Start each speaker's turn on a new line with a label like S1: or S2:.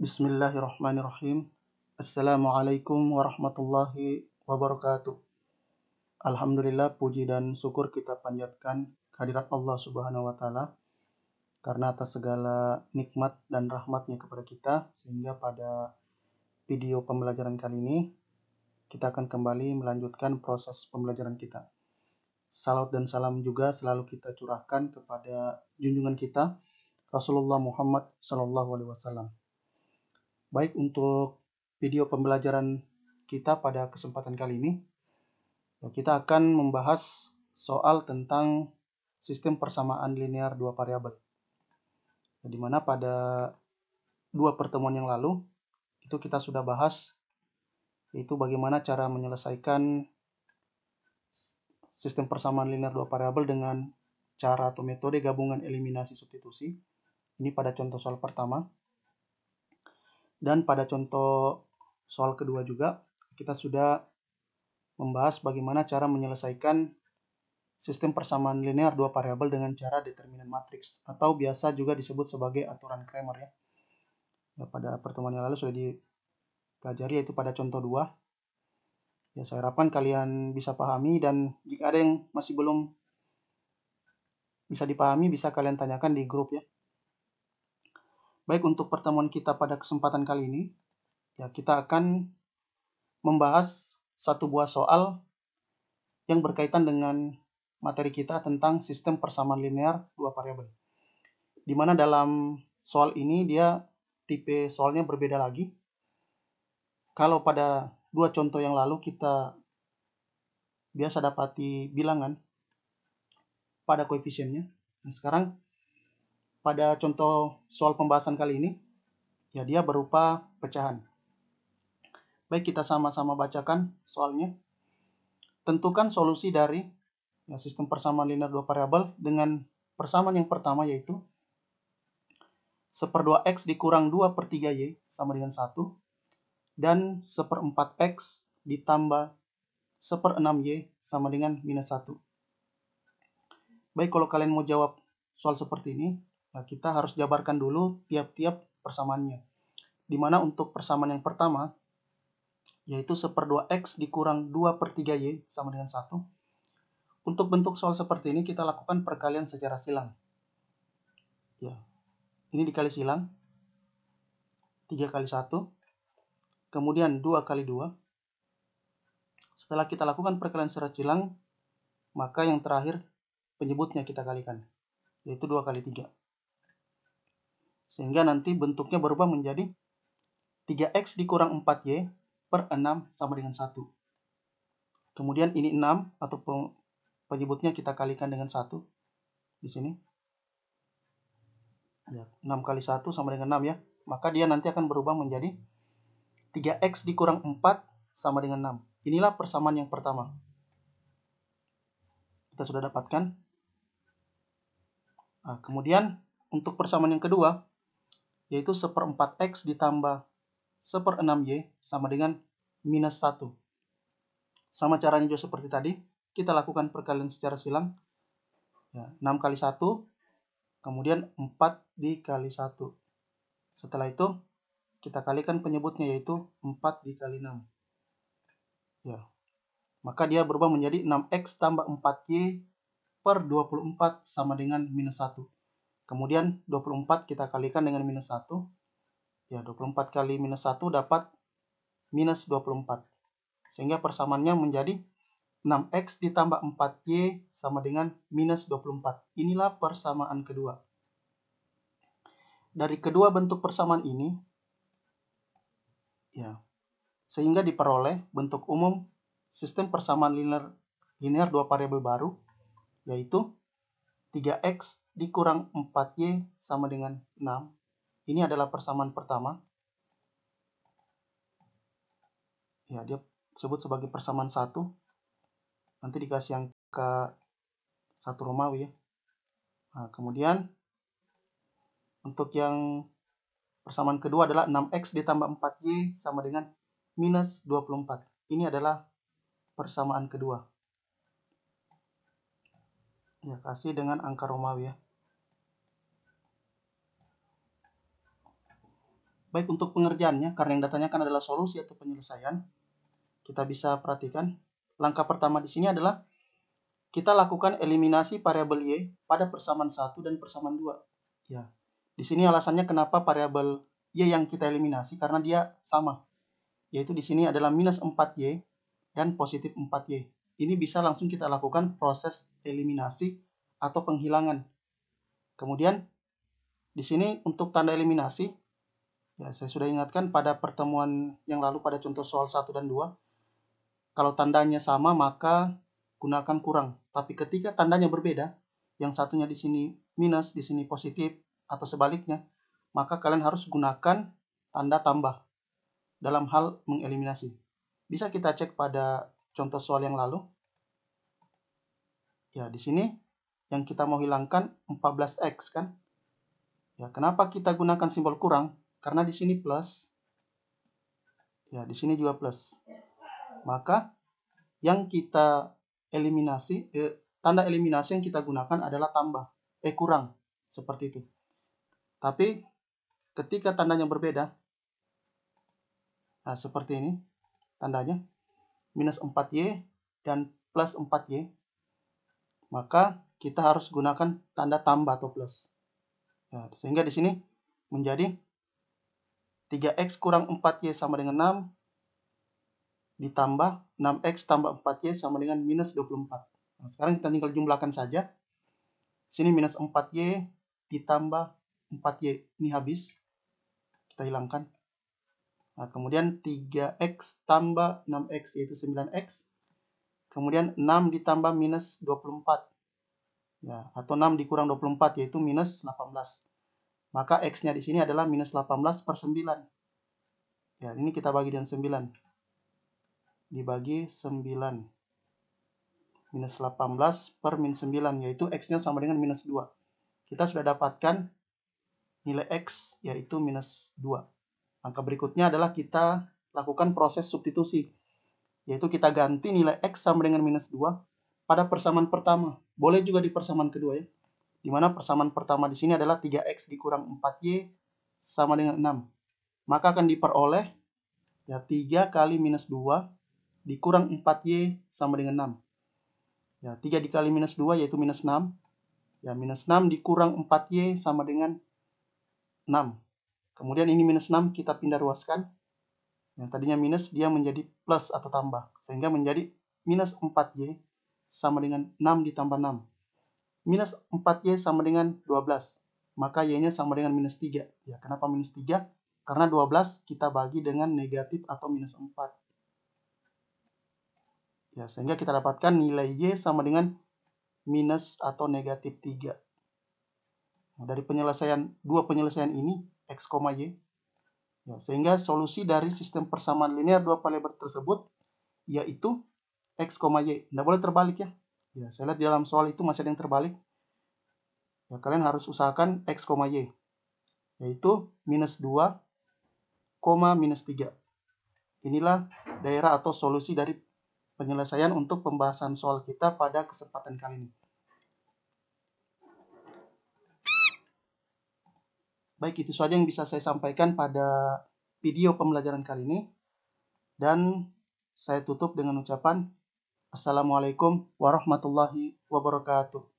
S1: Bismillahirrahmanirrahim. Assalamualaikum warahmatullahi wabarakatuh. Alhamdulillah, puji dan syukur kita panjatkan kehadirat Allah Subhanahu wa Ta'ala karena atas segala nikmat dan rahmatnya kepada kita, sehingga pada video pembelajaran kali ini kita akan kembali melanjutkan proses pembelajaran kita. Salawat dan salam juga selalu kita curahkan kepada junjungan kita Rasulullah Muhammad SAW. Baik, untuk video pembelajaran kita pada kesempatan kali ini, kita akan membahas soal tentang sistem persamaan linear dua variabel. Di mana pada dua pertemuan yang lalu, itu kita sudah bahas, yaitu bagaimana cara menyelesaikan sistem persamaan linear dua variabel dengan cara atau metode gabungan eliminasi substitusi. Ini pada contoh soal pertama. Dan pada contoh soal kedua juga, kita sudah membahas bagaimana cara menyelesaikan sistem persamaan linear dua variabel dengan cara determinan matriks, atau biasa juga disebut sebagai aturan Cramer ya. Pada pertemuan yang lalu sudah dipelajari, yaitu pada contoh 2. Saya harapkan kalian bisa pahami, dan jika ada yang masih belum bisa dipahami, bisa kalian tanyakan di grup ya. Baik, untuk pertemuan kita pada kesempatan kali ini, kita akan membahas satu buah soal yang berkaitan dengan materi kita tentang sistem persamaan linear dua variabel. Di mana dalam soal ini dia tipe soalnya berbeda lagi. Kalau pada dua contoh yang lalu kita biasa dapati bilangan pada koefisiennya. Nah, sekarang pada contoh soal pembahasan kali ini, dia berupa pecahan. Baik, kita sama-sama bacakan soalnya. Tentukan solusi dari sistem persamaan linear dua variabel dengan persamaan yang pertama, yaitu 1/2x dikurang 2/3y sama dengan 1, dan 1/4x ditambah 1/6y sama dengan minus 1. Baik, kalau kalian mau jawab soal seperti ini, kita harus jabarkan dulu tiap-tiap persamaannya. Dimana untuk persamaan yang pertama, yaitu 1/2x dikurang 2/3y sama dengan 1. Untuk bentuk soal seperti ini kita lakukan perkalian secara silang. Ini dikali silang, 3 kali 1, kemudian 2 kali 2. Setelah kita lakukan perkalian secara silang, maka yang terakhir penyebutnya kita kalikan, yaitu 2 kali 3. Sehingga nanti bentuknya berubah menjadi 3x dikurang 4y per 6 sama dengan 1. Kemudian ini 6, atau penyebutnya kita kalikan dengan 1 di sini. 6 kali 1 sama dengan 6 ya. Maka dia nanti akan berubah menjadi 3x dikurang 4 sama dengan 6. Inilah persamaan yang pertama. Kita sudah dapatkan. Nah, kemudian untuk persamaan yang kedua, yaitu 1/4x ditambah 1/6y sama dengan minus 1. Sama caranya juga seperti tadi, kita lakukan perkalian secara silang. 6 kali 1, kemudian 4 dikali 1. Setelah itu, kita kalikan penyebutnya, yaitu 4 dikali 6. Maka dia berubah menjadi 6x tambah 4y per 24 sama dengan minus 1. Kemudian 24 kita kalikan dengan minus 1. 24 kali minus 1 dapat minus 24. Sehingga persamaannya menjadi 6x ditambah 4y sama dengan minus 24. Inilah persamaan kedua. Dari kedua bentuk persamaan ini, sehingga diperoleh bentuk umum sistem persamaan linear dua variabel baru, yaitu 3x dikurang 4y sama dengan 6. Ini adalah persamaan pertama. Dia disebut sebagai persamaan 1. Nanti dikasih angka 1 Romawi ya. Nah, kemudian untuk yang persamaan kedua adalah 6x ditambah 4y sama dengan minus 24. Ini adalah persamaan kedua. Kasih dengan angka Romawi ya. Baik, untuk pengerjaannya, karena yang ditanyakan adalah solusi atau penyelesaian, kita bisa perhatikan. Langkah pertama di sini adalah kita lakukan eliminasi variabel Y pada persamaan 1 dan persamaan 2. Ya, di sini alasannya kenapa variabel Y yang kita eliminasi, karena dia sama. Yaitu di sini adalah minus 4Y dan positif 4Y. Ini bisa langsung kita lakukan proses eliminasi atau penghilangan. Kemudian, di sini untuk tanda eliminasi, ya, saya sudah ingatkan pada pertemuan yang lalu pada contoh soal 1 dan 2. Kalau tandanya sama, maka gunakan kurang. Tapi ketika tandanya berbeda, yang satunya di sini minus, di sini positif, atau sebaliknya, maka kalian harus gunakan tanda tambah dalam hal mengeliminasi. Bisa kita cek pada contoh soal yang lalu. Ya, di sini yang kita mau hilangkan 14x kan? Ya, kenapa kita gunakan simbol kurang? Karena di sini plus. Ya, di sini juga plus. Maka yang kita eliminasi, tanda eliminasi yang kita gunakan adalah tambah, kurang, seperti itu. Tapi ketika tandanya berbeda, nah seperti ini tandanya, minus 4Y dan plus 4Y, maka kita harus gunakan tanda tambah atau plus. Ya, sehingga di sini menjadi 3x kurang 4y sama dengan 6 ditambah 6x tambah 4y sama dengan minus 24. Nah, sekarang kita tinggal jumlahkan saja. Sini minus 4y ditambah 4y. Ini habis. Kita hilangkan. Nah, kemudian 3x tambah 6x yaitu 9x. Kemudian 6 ditambah minus 24. Ya, atau 6 dikurang 24 yaitu minus 18. Maka x-nya di sini adalah minus 18 per 9. Ya, ini kita bagi dengan 9. Dibagi 9. Minus 18 per min 9, yaitu x-nya sama dengan minus 2. Kita sudah dapatkan nilai x, yaitu minus 2. Langkah berikutnya adalah kita lakukan proses substitusi. Yaitu kita ganti nilai x sama dengan minus 2 pada persamaan pertama. Boleh juga di persamaan kedua ya. Di mana persamaan pertama di sini adalah 3x dikurang 4y sama dengan 6. Maka akan diperoleh ya 3 kali minus 2 dikurang 4y sama dengan 6. Ya, 3 dikali minus 2 yaitu minus 6. Ya, minus 6 dikurang 4y sama dengan 6. Kemudian ini minus 6 kita pindah ruaskan. Yang tadinya minus dia menjadi plus atau tambah. Sehingga menjadi minus 4y sama dengan 6 ditambah 6. Minus 4y sama dengan 12. Maka y-nya sama dengan minus 3. Ya, kenapa minus 3? Karena 12 kita bagi dengan negatif atau minus 4. Ya, sehingga kita dapatkan nilai y sama dengan minus atau negatif 3. Nah, dari dua penyelesaian ini, x, y. Ya, sehingga solusi dari sistem persamaan linear dua variabel tersebut yaitu x, y. Tidak boleh terbalik ya. Ya, saya lihat di dalam soal itu masih ada yang terbalik. Ya, kalian harus usahakan x, y. Yaitu minus 2, minus 3. Inilah daerah atau solusi dari penyelesaian untuk pembahasan soal kita pada kesempatan kali ini. Baik, itu saja yang bisa saya sampaikan pada video pembelajaran kali ini. Dan saya tutup dengan ucapan Assalamualaikum warahmatullahi wabarakatuh.